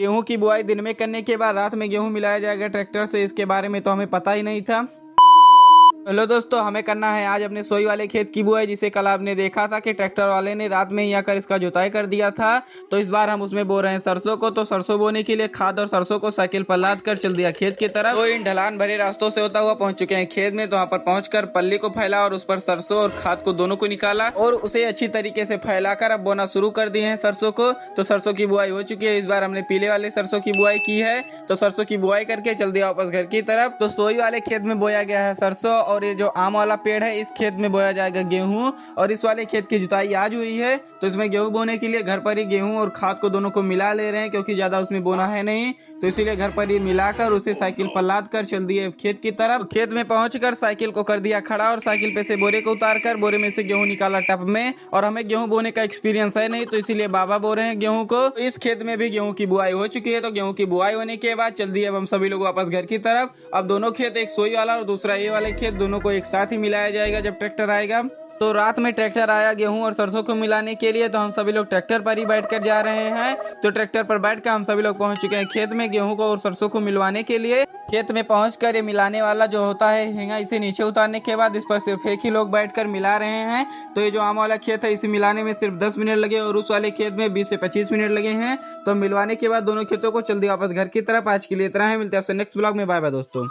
गेहूं की बुआई दिन में करने के बाद रात में गेहूं मिलाया जाएगा ट्रैक्टर से, इसके बारे में तो हमें पता ही नहीं था। हेलो दोस्तों, हमें करना है आज अपने सोई वाले खेत की बुआई, जिसे कल आपने देखा था कि ट्रैक्टर वाले ने रात में ही आकर इसका जुताई कर दिया था। तो इस बार हम उसमें बो रहे हैं सरसों को। तो सरसों बोने के लिए खाद और सरसों को साइकिल पर लाद कर चल दिया खेत की तरफ। तो इन ढलान भरे रास्तों से होता हुआ पहुंच चुके हैं खेत में। तो वहाँ पर पहुंचकर पल्ली को फैला और उस पर सरसों और खाद को दोनों को निकाला और उसे अच्छी तरीके से फैलाकर अब बोना शुरू कर दिए हैं सरसों को। तो सरसों की बुआई हो चुकी है। इस बार हमने पीले वाले सरसों की बुआई की है। तो सरसों की बुआई करके चल दिया वापस घर की तरफ। तो सोई वाले खेत में बोया गया है सरसों, और ये जो आम वाला पेड़ है इस खेत में बोया जाएगा गेहूं। और इस वाले खेत की जुताई आज हुई है। तो इसमें गेहूं बोने के लिए घर पर ही गेहूं और खाद को दोनों को मिला ले रहे हैं, क्योंकि ज्यादा उसमें बोना है नहीं। तो इसीलिए घर पर ही मिलाकर उसे साइकिल पर लाद कर चल दिए खेत की तरफ। खेत में पहुंचकर साइकिल को कर दिया खड़ा और साइकिल पे से बोरे को उतार कर बोरे में से गेहूं निकाला टप में। और हमें गेहूं बोने का एक्सपीरियंस है नहीं, तो इसीलिए बाबा बो रहे हैं गेहूं को। तो इस खेत में भी गेहूं की बुआई हो चुकी है। तो गेहूं की बुआई होने के बाद चल दिए अब हम सभी लोग वापस घर की तरफ। अब दोनों खेत, एक सोई वाला और दूसरा ये वाले खेत, दोनों को एक साथ ही मिलाया जाएगा जब ट्रैक्टर आएगा। तो रात में ट्रैक्टर आया गेहूं और सरसों को मिलाने के लिए। तो हम सभी लोग ट्रैक्टर पर ही बैठकर जा रहे हैं। तो ट्रैक्टर पर बैठकर हम सभी लोग पहुंच चुके हैं खेत में गेहूं को और सरसों को मिलवाने के लिए। खेत में पहुंचकर ये मिलाने वाला जो होता है हेंगा, इसे नीचे उतारने के बाद इस पर सिर्फ एक ही लोग बैठकर मिला रहे हैं। तो ये जो आम वाला खेत है इसे मिलाने में सिर्फ 10 मिनट लगे और उस वाले खेत में 20 से 25 मिनट लगे हैं। तो मिलवाने के बाद दोनों खेतों को जल्दी वापस घर की तरफ। आज के लिए इतना है, मिलते हैं आपसे नेक्स्ट ब्लॉग में। बाय बाय दोस्तों।